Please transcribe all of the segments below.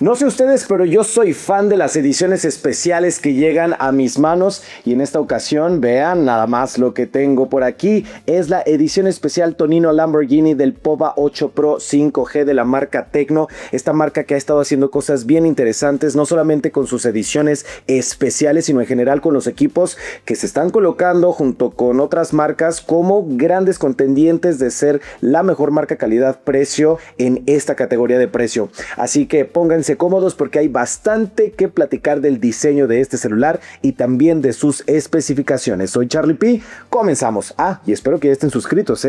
No sé ustedes, pero yo soy fan de las ediciones especiales que llegan a mis manos y en esta ocasión, vean nada más lo que tengo por aquí. Es la edición especial Tonino Lamborghini del POVA 8 Pro 5G de la marca Tecno. Esta marca que ha estado haciendo cosas bien interesantes, no solamente con sus ediciones especiales, sino en general con los equipos que se están colocando junto con otras marcas como grandes contendientes de ser la mejor marca calidad-precio en esta categoría de precio. Así que pónganse cómodos porque hay bastante que platicar del diseño de este celular y también de sus especificaciones. Soy Charlie P, comenzamos. Y espero que ya estén suscritos,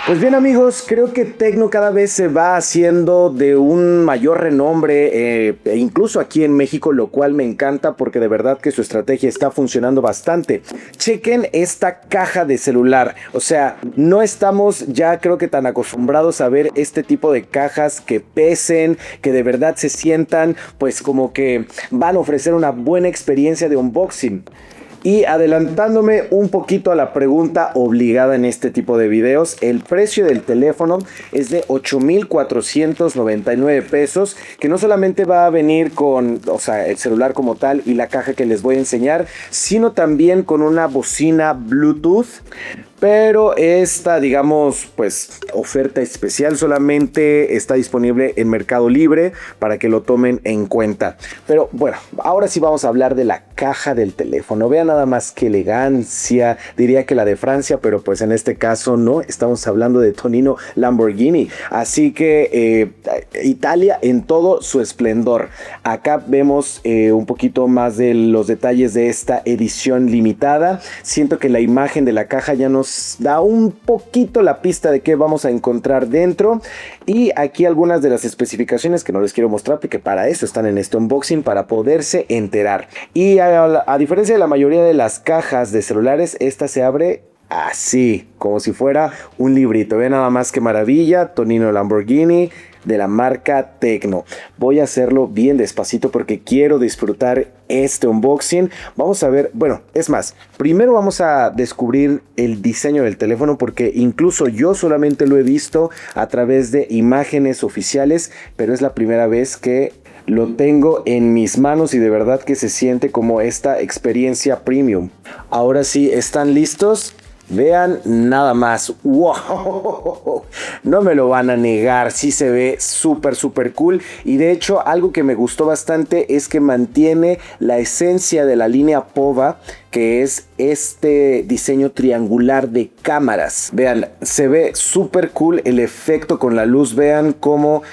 Pues bien amigos, creo que Tecno cada vez se va haciendo de un mayor renombre, e incluso aquí en México, lo cual me encanta porque de verdad que su estrategia está funcionando bastante. Chequen esta caja de celular, o sea, no estamos ya creo que tan acostumbrados a ver este tipo de cajas que pesen, que de verdad se sientan pues como que van a ofrecer una buena experiencia de unboxing. Y adelantándome un poquito a la pregunta obligada en este tipo de videos, el precio del teléfono es de 8,499 pesos, que no solamente va a venir con, el celular como tal y la caja que les voy a enseñar, sino también con una bocina Bluetooth. Pero esta, digamos, pues oferta especial solamente está disponible en Mercado Libre para que lo tomen en cuenta. Pero bueno, ahora sí vamos a hablar de la caja del teléfono. Vean nada más qué elegancia, diría que la de Francia, pero pues en este caso no, estamos hablando de Tonino Lamborghini. Así que Italia en todo su esplendor. Acá vemos un poquito más de los detalles de esta edición limitada. Siento que la imagen de la caja ya nos da un poquito la pista de qué vamos a encontrar dentro, y aquí algunas de las especificaciones que no les quiero mostrar porque para eso están en este unboxing, para poderse enterar. Y a diferencia de la mayoría de las cajas de celulares, esta se abre así, como si fuera un librito. Vean nada más qué maravilla, Tonino Lamborghini de la marca Tecno. Voy a hacerlo bien despacito porque quiero disfrutar este unboxing. Vamos a ver, bueno, es más, primero vamos a descubrir el diseño del teléfono porque incluso yo solamente lo he visto a través de imágenes oficiales, pero es la primera vez que lo tengo en mis manos y de verdad que se siente como esta experiencia premium. Ahora sí, ¿están listos? Vean nada más, wow, no me lo van a negar, sí se ve súper cool. Y de hecho algo que me gustó bastante es que mantiene la esencia de la línea POVA, que es este diseño triangular de cámaras. Vean, se ve súper cool el efecto con la luz. Vean cómo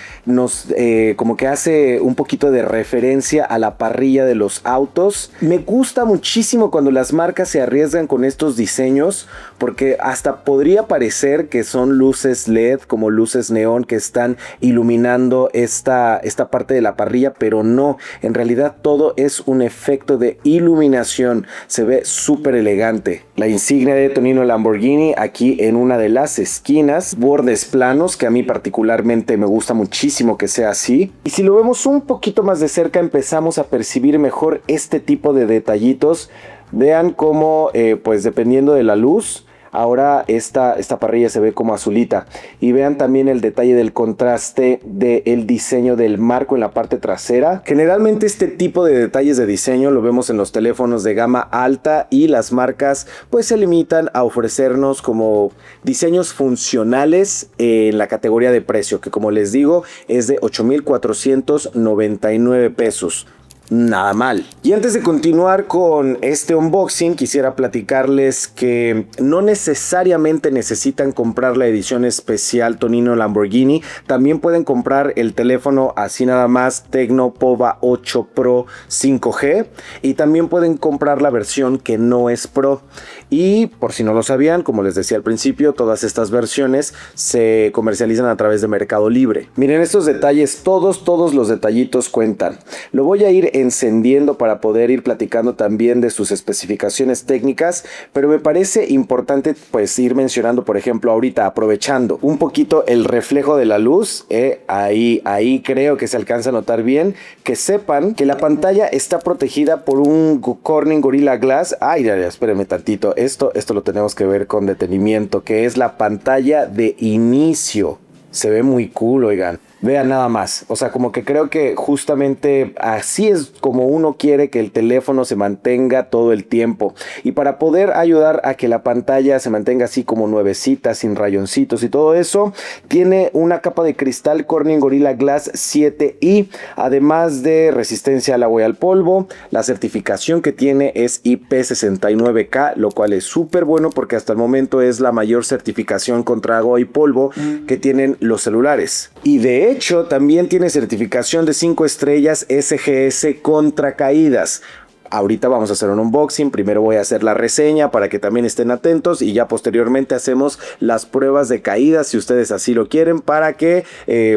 como que hace un poquito de referencia a la parrilla de los autos. Me gusta muchísimo cuando las marcas se arriesgan con estos diseños, porque hasta podría parecer que son luces LED, como luces neón que están iluminando esta parte de la parrilla, pero no, en realidad todo es un efecto de iluminación. Se ve súper elegante. La insignia de Tonino Lamborghini aquí en una de las esquinas, bordes planos, que a mí particularmente me gusta muchísimo que sea así. Y si lo vemos un poquito más de cerca, empezamos a percibir mejor este tipo de detallitos. Vean cómo, pues dependiendo de la luz, ahora esta parrilla se ve como azulita. Y vean también el detalle del contraste del diseño del marco en la parte trasera. Generalmente este tipo de detalles de diseño lo vemos en los teléfonos de gama alta y las marcas pues se limitan a ofrecernos como diseños funcionales en la categoría de precio, que como les digo es de 8,499 pesos. Nada mal. Y antes de continuar con este unboxing, quisiera platicarles que no necesariamente necesitan comprar la edición especial Tonino Lamborghini. También pueden comprar el teléfono así nada más, Tecno POVA 8 Pro 5G, y también pueden comprar la versión que no es Pro. Y por si no lo sabían, como les decía al principio, todas estas versiones se comercializan a través de Mercado Libre. Miren estos detalles, todos los detallitos cuentan. Lo voy a ir encendiendo para poder ir platicando también de sus especificaciones técnicas, pero me parece importante pues ir mencionando, por ejemplo, ahorita aprovechando un poquito el reflejo de la luz, ahí creo que se alcanza a notar bien, que sepan que la pantalla está protegida por un Corning Gorilla Glass. Ay, ya, espérenme tantito, esto lo tenemos que ver con detenimiento, que es la pantalla de inicio. Se ve muy cool, oigan. Vean nada más, o sea, como que creo que justamente así es como uno quiere que el teléfono se mantenga todo el tiempo. Y para poder ayudar a que la pantalla se mantenga así como nuevecita, sin rayoncitos y todo eso, tiene una capa de cristal Corning Gorilla Glass 7i, además de resistencia al agua y al polvo. La certificación que tiene es IP69K, lo cual es súper bueno porque hasta el momento es la mayor certificación contra agua y polvo que tienen los celulares. Y de hecho también tiene certificación de 5 estrellas SGS contra caídas. Ahorita vamos a hacer un unboxing, primero voy a hacer la reseña para que también estén atentos y ya posteriormente hacemos las pruebas de caídas si ustedes así lo quieren, para que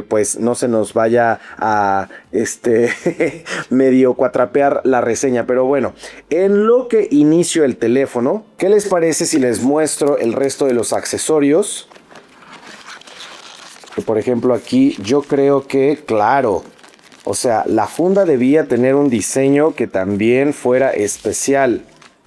pues no se nos vaya a medio cuatrapear la reseña. Pero bueno, en lo que inicio el teléfono, ¿qué les parece si les muestro el resto de los accesorios? Por ejemplo, aquí yo creo que, claro, o sea, la funda debía tener un diseño que también fuera especial.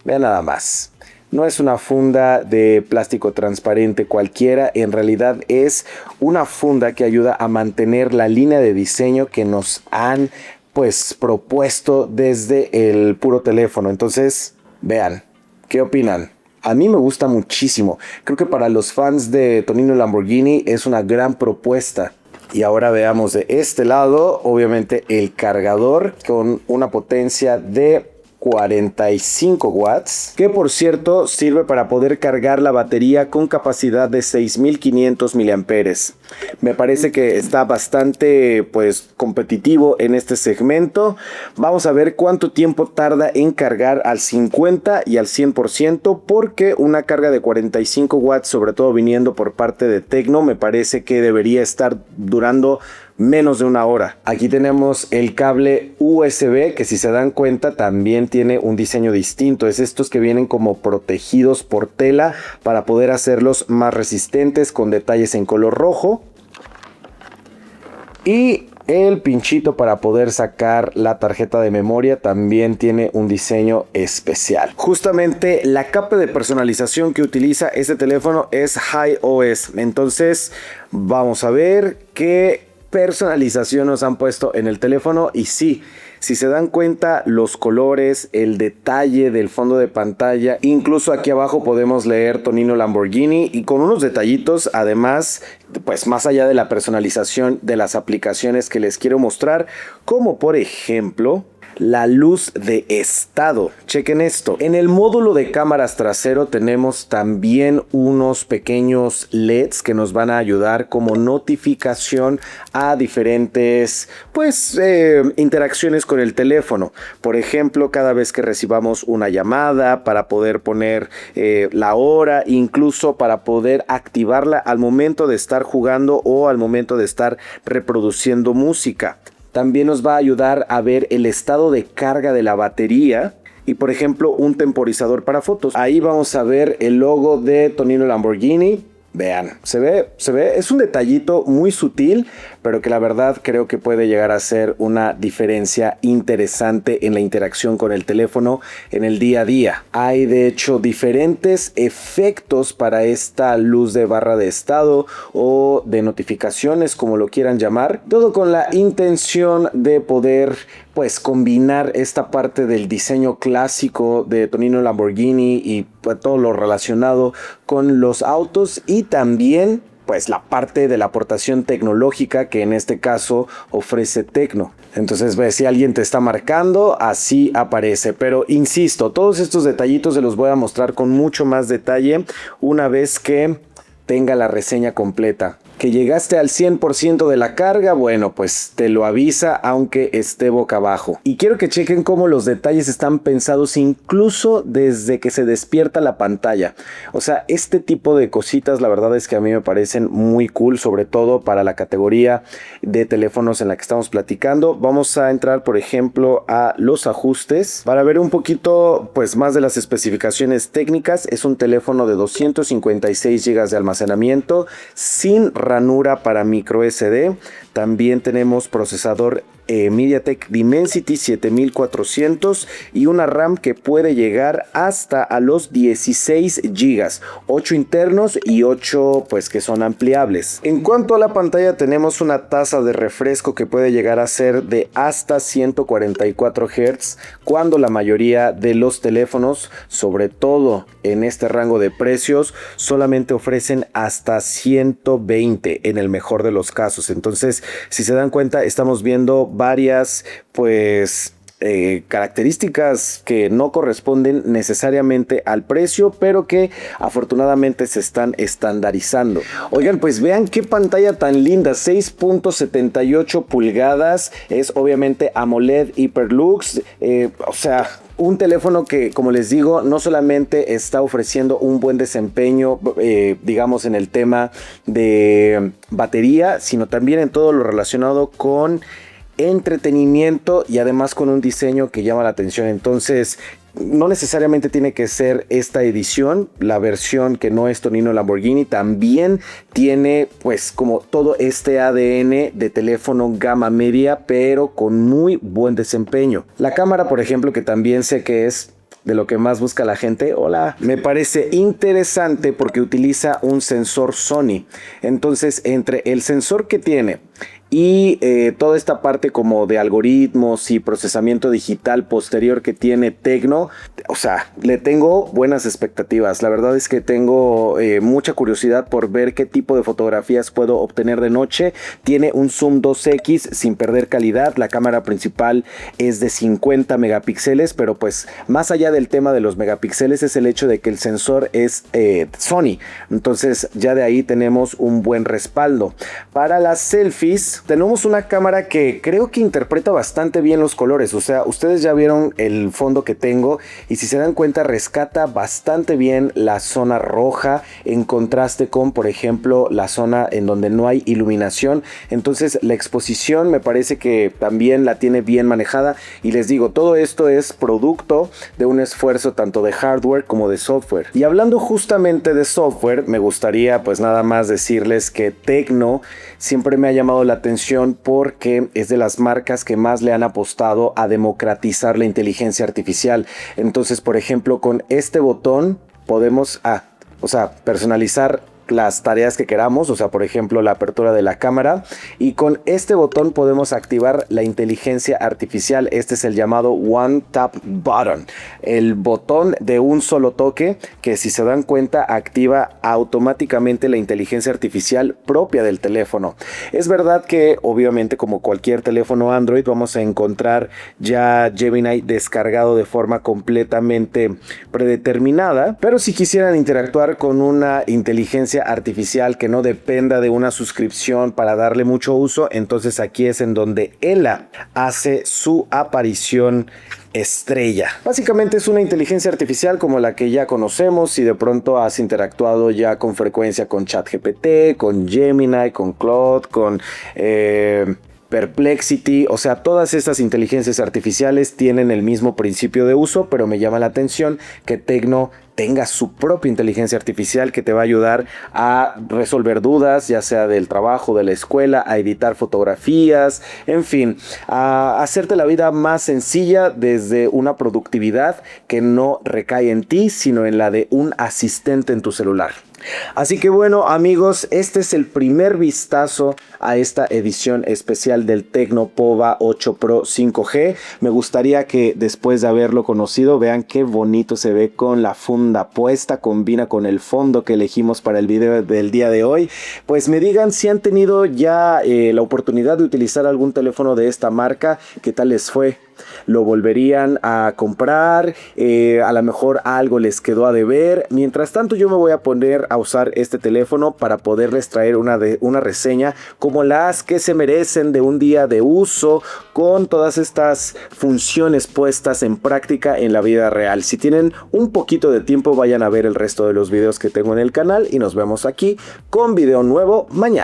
Vean nada más. No es una funda de plástico transparente cualquiera, en realidad es una funda que ayuda a mantener la línea de diseño que nos han pues propuesto desde el puro teléfono. Entonces, vean, ¿qué opinan? A mí me gusta muchísimo. Creo que para los fans de Tonino Lamborghini es una gran propuesta. Y ahora veamos de este lado, obviamente el cargador con una potencia de 45 watts, que por cierto sirve para poder cargar la batería con capacidad de 6500 miliamperes. Me parece que está bastante pues competitivo en este segmento. Vamos a ver cuánto tiempo tarda en cargar al 50 y al 100%, porque una carga de 45 watts, sobre todo viniendo por parte de Tecno, me parece que debería estar durando menos de una hora. Aquí tenemos el cable USB, que si se dan cuenta también tiene un diseño distinto. Es estos que vienen como protegidos por tela para poder hacerlos más resistentes, con detalles en color rojo. Y el pinchito para poder sacar la tarjeta de memoria también tiene un diseño especial. Justamente la capa de personalización que utiliza este teléfono es HiOS. Entonces vamos a ver qué personalización nos han puesto en el teléfono. Y sí, si se dan cuenta, los colores, el detalle del fondo de pantalla, incluso aquí abajo podemos leer Tonino Lamborghini, y con unos detallitos además, pues más allá de la personalización de las aplicaciones que les quiero mostrar, como por ejemplo la luz de estado. Chequen esto. En el módulo de cámaras trasero tenemos también unos pequeños LEDs que nos van a ayudar como notificación a diferentes interacciones con el teléfono. Por ejemplo, cada vez que recibamos una llamada, para poder poner la hora, incluso para poder activarla al momento de estar jugando o al momento de estar reproduciendo música. También nos va a ayudar a ver el estado de carga de la batería y, por ejemplo, un temporizador para fotos. Ahí vamos a ver el logo de Tonino Lamborghini. Vean, se ve, es un detallito muy sutil, pero que la verdad creo que puede llegar a ser una diferencia interesante en la interacción con el teléfono en el día a día. Hay de hecho diferentes efectos para esta luz de barra de estado o de notificaciones, como lo quieran llamar, todo con la intención de poder pues combinar esta parte del diseño clásico de Tonino Lamborghini y pues, todo lo relacionado con los autos, y también pues la parte de la aportación tecnológica que en este caso ofrece Tecno. Entonces ves, si alguien te está marcando, así aparece. Pero insisto, todos estos detallitos se los voy a mostrar con mucho más detalle una vez que tenga la reseña completa. que llegaste al 100% de la carga, bueno, pues te lo avisa aunque esté boca abajo. Y quiero que chequen cómo los detalles están pensados incluso desde que se despierta la pantalla. O sea, este tipo de cositas la verdad es que a mí me parecen muy cool, sobre todo para la categoría de teléfonos en la que estamos platicando. Vamos a entrar, por ejemplo, a los ajustes para ver un poquito pues más de las especificaciones técnicas. Es un teléfono de 256 GB de almacenamiento sin ranura para micro SD. También tenemos procesador MediaTek Dimensity 7400 y una RAM que puede llegar hasta a los 16 GB, 8 internos y 8 pues que son ampliables. En cuanto a la pantalla, tenemos una tasa de refresco que puede llegar a ser de hasta 144 Hz, cuando la mayoría de los teléfonos, sobre todo en este rango de precios, solamente ofrecen hasta 120 en el mejor de los casos. Entonces, si se dan cuenta, estamos viendo varias pues características que no corresponden necesariamente al precio, pero que afortunadamente se están estandarizando. Oigan, pues vean qué pantalla tan linda, 6.78 pulgadas, es obviamente AMOLED HyperLux, o sea, un teléfono que, como les digo, no solamente está ofreciendo un buen desempeño, digamos, en el tema de batería, sino también en todo lo relacionado con entretenimiento y además con un diseño que llama la atención. Entonces, no necesariamente tiene que ser esta edición. La versión que no es Tonino Lamborghini también tiene pues como todo este ADN de teléfono gama media, pero con muy buen desempeño. La cámara, por ejemplo, que también sé que es de lo que más busca la gente, hola, me parece interesante porque utiliza un sensor Sony. Entonces, entre el sensor que tiene y toda esta parte como de algoritmos y procesamiento digital posterior que tiene Tecno, o sea, le tengo buenas expectativas. La verdad es que tengo mucha curiosidad por ver qué tipo de fotografías puedo obtener de noche. Tiene un zoom 2x sin perder calidad. La cámara principal es de 50 megapíxeles, pero pues más allá del tema de los megapíxeles es el hecho de que el sensor es Sony. Entonces ya de ahí tenemos un buen respaldo. Para las selfies tenemos una cámara que creo que interpreta bastante bien los colores. O sea, ustedes ya vieron el fondo que tengo y si se dan cuenta rescata bastante bien la zona roja en contraste con, por ejemplo, la zona en donde no hay iluminación. Entonces la exposición me parece que también la tiene bien manejada y les digo, todo esto es producto de un esfuerzo tanto de hardware como de software. Y hablando justamente de software, me gustaría pues nada más decirles que Tecno siempre me ha llamado la atención porque es de las marcas que más le han apostado a democratizar la inteligencia artificial. Entonces, por ejemplo, con este botón podemos personalizar las tareas que queramos, o sea, por ejemplo, la apertura de la cámara, y con este botón podemos activar la inteligencia artificial. Este es el llamado One Tap Button, el botón de un solo toque que, si se dan cuenta, activa automáticamente la inteligencia artificial propia del teléfono. Es verdad que obviamente, como cualquier teléfono Android, vamos a encontrar ya Gemini descargado de forma completamente predeterminada, pero si quisieran interactuar con una inteligencia artificial que no dependa de una suscripción para darle mucho uso, entonces aquí es en donde Ella hace su aparición estrella. Básicamente es una inteligencia artificial como la que ya conocemos. Si de pronto has interactuado ya con frecuencia con ChatGPT, con Gemini, con Claude, con Perplexity, o sea, todas estas inteligencias artificiales tienen el mismo principio de uso, pero me llama la atención que Tecno tenga su propia inteligencia artificial que te va a ayudar a resolver dudas, ya sea del trabajo, de la escuela, a editar fotografías, en fin, a hacerte la vida más sencilla desde una productividad que no recae en ti, sino en la de un asistente en tu celular. Así que bueno, amigos, este es el primer vistazo a esta edición especial del Tecno Pova 8 Pro 5G. Me gustaría que después de haberlo conocido vean qué bonito se ve con la funda puesta, combina con el fondo que elegimos para el video del día de hoy. Pues me digan si han tenido ya la oportunidad de utilizar algún teléfono de esta marca, qué tal les fue. lo volverían a comprar, a lo mejor algo les quedó a deber. Mientras tanto yo me voy a poner a usar este teléfono para poderles traer una reseña como las que se merecen, de un día de uso, con todas estas funciones puestas en práctica en la vida real. Si tienen un poquito de tiempo, vayan a ver el resto de los videos que tengo en el canal y nos vemos aquí con video nuevo mañana.